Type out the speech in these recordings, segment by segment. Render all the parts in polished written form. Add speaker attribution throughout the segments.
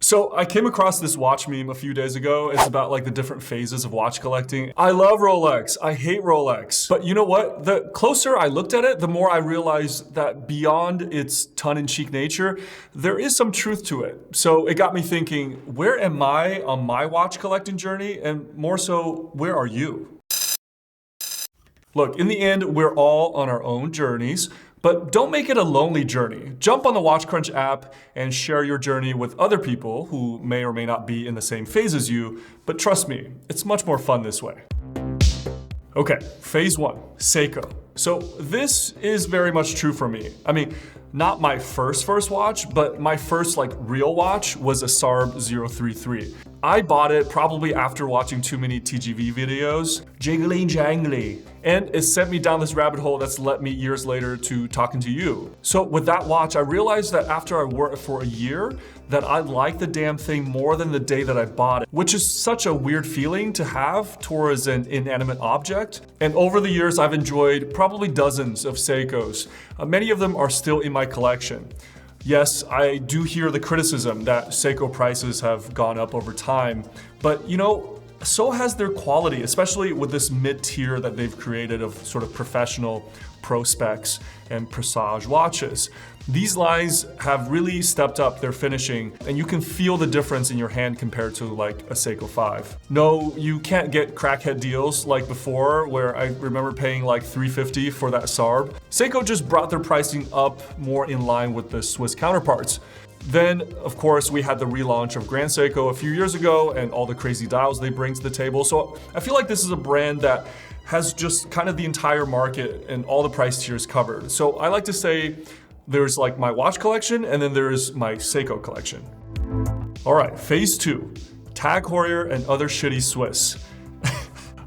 Speaker 1: So I came across this watch meme a few days ago. It's about like the different phases of watch collecting. I love Rolex. I hate Rolex. But you know what? The closer I looked at it, the more I realized that beyond its tongue-in-cheek nature, there is some truth to it. So it got me thinking, where am I on my watch collecting journey? And more so, where are you? Look, in the end, we're all on our own journeys. But don't make it a lonely journey. Jump on the WatchCrunch app and share your journey with other people who may or may not be in the same phase as you, but trust me, it's much more fun this way. Okay, phase one, Seiko. So this is very much true for me. I mean, not my first watch, but my first real watch was a SARB 033. I bought it probably after watching too many TGV videos, jiggly jangly, and it sent me down this rabbit hole that's led me years later to talking to you. So with that watch, I realized that after I wore it for a year, that I liked the damn thing more than the day that I bought it, which is such a weird feeling to have towards an inanimate object. And over the years, I've enjoyed probably dozens of Seikos. Many of them are still in my collection. Yes, I do hear the criticism that Seiko prices have gone up over time, but you know, so has their quality, especially with this mid-tier that they've created of sort of professional pro specs and presage watches. These lines have really stepped up their finishing, and you can feel the difference in your hand compared to like a Seiko 5. No, you can't get crackhead deals like before, where I remember paying like $350 for that SARB. Seiko just brought their pricing up more in line with the Swiss counterparts. Then, of course, we had the relaunch of Grand Seiko a few years ago and all the crazy dials they bring to the table. So I feel like this is a brand that has just kind of the entire market and all the price tiers covered. So I like to say there's like my watch collection and then there's my Seiko collection. All right, phase two, Tag Heuer and other shitty Swiss.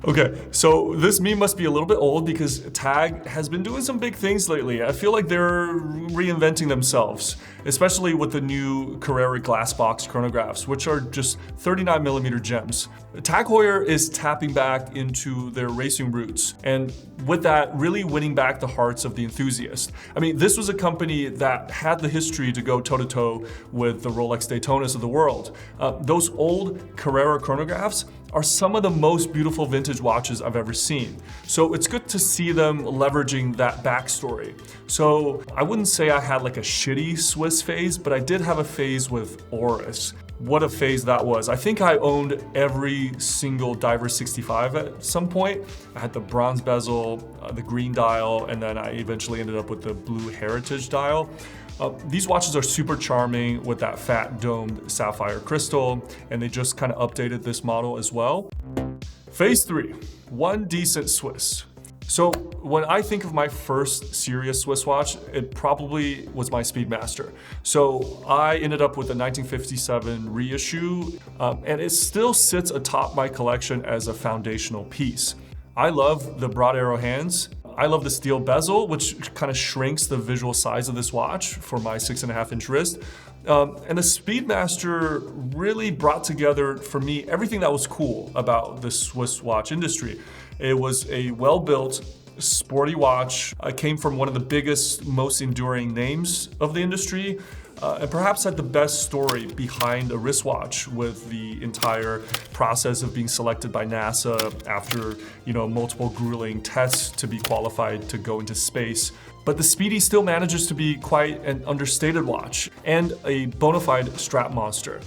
Speaker 1: Okay, so this meme must be a little bit old because Tag has been doing some big things lately. I feel like they're reinventing themselves, especially with the new Carrera glass box chronographs, which are just 39mm gems. Tag Heuer is tapping back into their racing roots, and with that, really winning back the hearts of the enthusiast. I mean, this was a company that had the history to go toe-to-toe with the Rolex Daytonas of the world. Those old Carrera chronographs are some of the most beautiful vintage watches I've ever seen. So it's good to see them leveraging that backstory. So I wouldn't say I had like a shitty Swiss phase, but I did have a phase with Oris. What a phase that was. I think I owned every single Diver 65 at some point. I had the bronze bezel, the green dial, and then I eventually ended up with the blue heritage dial. These watches are super charming with that fat domed sapphire crystal, and they just kind of updated this model as well. Phase three, one decent Swiss. So when I think of my first serious Swiss watch, it probably was my Speedmaster. So I ended up with a 1957 reissue, and it still sits atop my collection as a foundational piece. I love the broad arrow hands. I love the steel bezel, which kind of shrinks the visual size of this watch for my 6.5-inch wrist. And the Speedmaster really brought together, for me, everything that was cool about the Swiss watch industry. It was a well-built, sporty watch. It came from one of the biggest, most enduring names of the industry, and perhaps had the best story behind a wristwatch, with the entire process of being selected by NASA after, multiple grueling tests to be qualified to go into space. But the Speedy still manages to be quite an understated watch and a bona fide strap monster.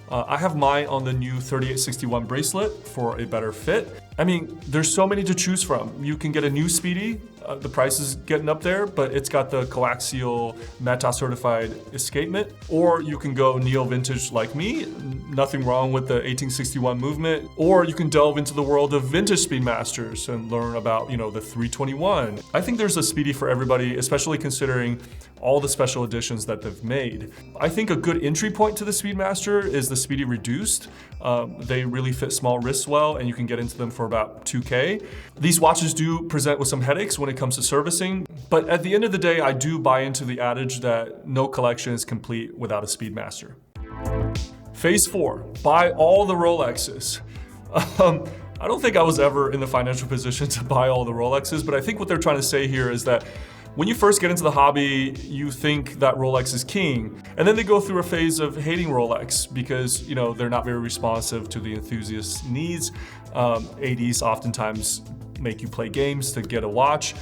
Speaker 1: I have mine on the new 3861 bracelet for a better fit. I mean, there's so many to choose from. You can get a new Speedy, the price is getting up there, but it's got the coaxial META certified escapement. Or you can go neo-vintage like me, nothing wrong with the 1861 movement. Or you can delve into the world of vintage Speedmasters and learn about, the 321. I think there's a Speedy for everybody, especially considering all the special editions that they've made. I think a good entry point to the Speedmaster is the Speedy Reduced. They really fit small wrists well, and you can get into them for about $2K. These watches do present with some headaches when it comes to servicing, but at the end of the day, I do buy into the adage that no collection is complete without a Speedmaster. Phase four, buy all the Rolexes. I don't think I was ever in the financial position to buy all the Rolexes, but I think what they're trying to say here is that When you first get into the hobby, you think that Rolex is king, and then they go through a phase of hating Rolex because, you know, they're not very responsive to the enthusiast's needs. 80s oftentimes make you play games to get a watch.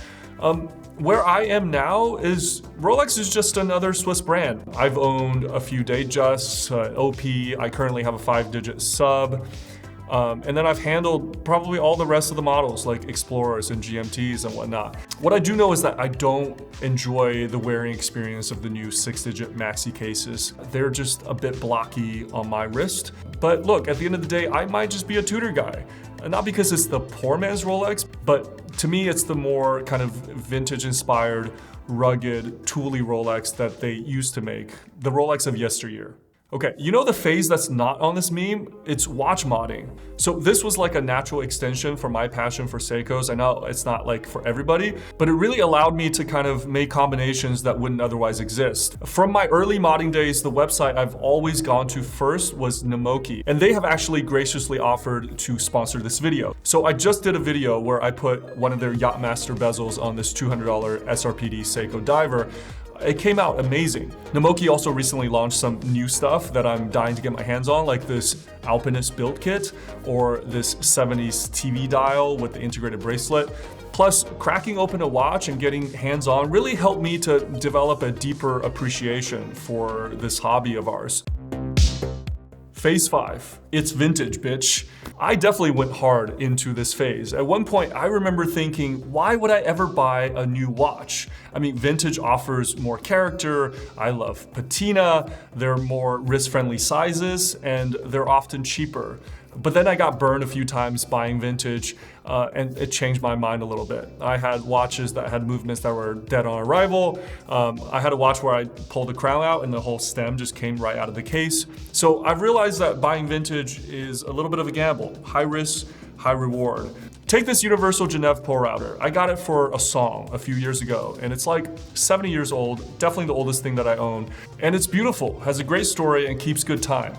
Speaker 1: Where I am now is Rolex is just another Swiss brand. I've owned a few Datejusts, OP, I currently have a 5-digit sub. And then I've handled probably all the rest of the models like Explorers and GMTs and whatnot. What I do know is that I don't enjoy the wearing experience of the new 6-digit maxi cases. They're just a bit blocky on my wrist. But look, at the end of the day, I might just be a Tudor guy. Not because it's the poor man's Rolex, but to me, it's the more kind of vintage-inspired, rugged, tooly Rolex that they used to make, the Rolex of yesteryear. Okay, you know the phase that's not on this meme? It's watch modding. So this was like a natural extension for my passion for Seikos. I know it's not like for everybody, but it really allowed me to kind of make combinations that wouldn't otherwise exist. From my early modding days, the website I've always gone to first was Nemoki, and they have actually graciously offered to sponsor this video. So I just did a video where I put one of their Yachtmaster bezels on this $200 SRPD Seiko diver. It came out amazing. Nemoki also recently launched some new stuff that I'm dying to get my hands on, like this Alpinist build kit or this 70s TV dial with the integrated bracelet. Plus, cracking open a watch and getting hands-on really helped me to develop a deeper appreciation for this hobby of ours. Phase 5, it's vintage, bitch. I definitely went hard into this phase. At one point, I remember thinking, why would I ever buy a new watch? I mean, vintage offers more character, I love patina, they're more wrist-friendly sizes, and they're often cheaper. But then I got burned a few times buying vintage, and it changed my mind a little bit. I had watches that had movements that were dead on arrival. I had a watch where I pulled the crown out and the whole stem just came right out of the case. So I've realized that buying vintage is a little bit of a gamble. High risk, high reward. Take this Universal Genève pull router. I got it for a song a few years ago, and it's like 70 years old, definitely the oldest thing that I own. And it's beautiful, has a great story, and keeps good time.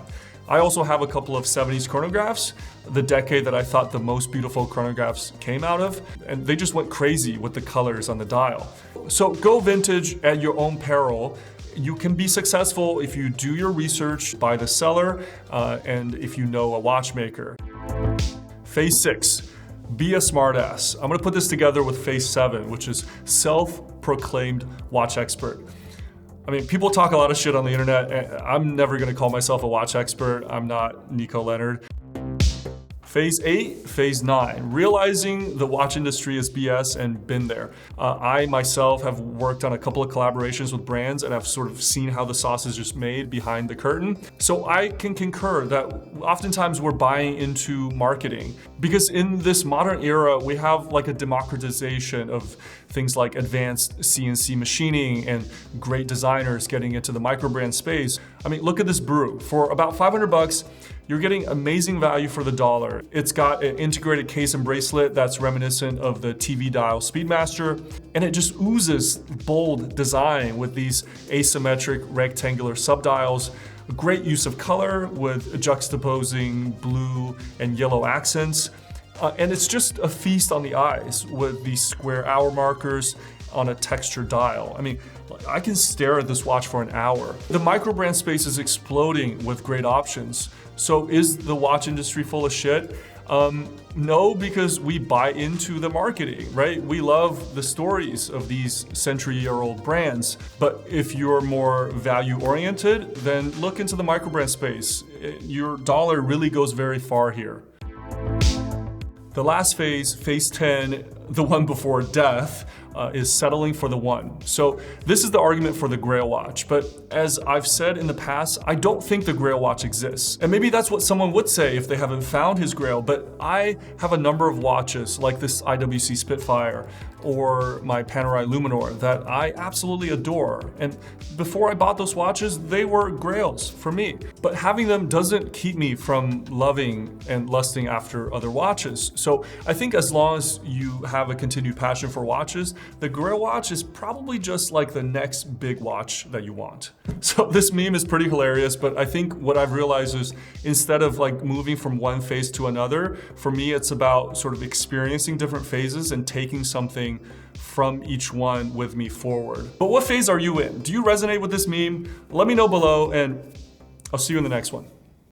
Speaker 1: I also have a couple of 70s chronographs, the decade that I thought the most beautiful chronographs came out of, and they just went crazy with the colors on the dial. So go vintage at your own peril. You can be successful if you do your research by the seller and if you know a watchmaker. Phase 6, be a smartass. I'm gonna put this together with phase 7, which is self-proclaimed watch expert. I mean, people talk a lot of shit on the internet. I'm never gonna call myself a watch expert. I'm not Nico Leonard. Phase 8, phase 9, realizing the watch industry is BS and been there. I myself have worked on a couple of collaborations with brands and I've sort of seen how the sauce is just made behind the curtain. So I can concur that oftentimes we're buying into marketing because in this modern era, we have like a democratization of things like advanced CNC machining and great designers getting into the microbrand space. I mean, look at this brew. For about 500 bucks, you're getting amazing value for the dollar. It's got an integrated case and bracelet that's reminiscent of the TV dial Speedmaster, and it just oozes bold design with these asymmetric rectangular subdials. Great use of color with juxtaposing blue and yellow accents. And it's just a feast on the eyes with these square hour markers on a textured dial. I mean, I can stare at this watch for an hour. The microbrand space is exploding with great options. So is the watch industry full of shit? No, because we buy into the marketing, right? We love the stories of these century-year-old brands. But if you're more value-oriented, then look into the microbrand space. Your dollar really goes very far here. The last phase, phase 10, the one before death, is settling for the one. So this is the argument for the Grail watch, but as I've said in the past, I don't think the Grail watch exists. And maybe that's what someone would say if they haven't found his Grail, but I have a number of watches like this IWC Spitfire or my Panerai Luminor that I absolutely adore. And before I bought those watches, they were Grails for me. But having them doesn't keep me from loving and lusting after other watches. So I think as long as you have a continued passion for watches, the Gorilla Watch is probably just like the next big watch that you want. So this meme is pretty hilarious, but I think what I've realized is instead of like moving from one phase to another, for me it's about sort of experiencing different phases and taking something from each one with me forward. But what phase are you in? Do you resonate with this meme? Let me know below, and I'll see you in the next one.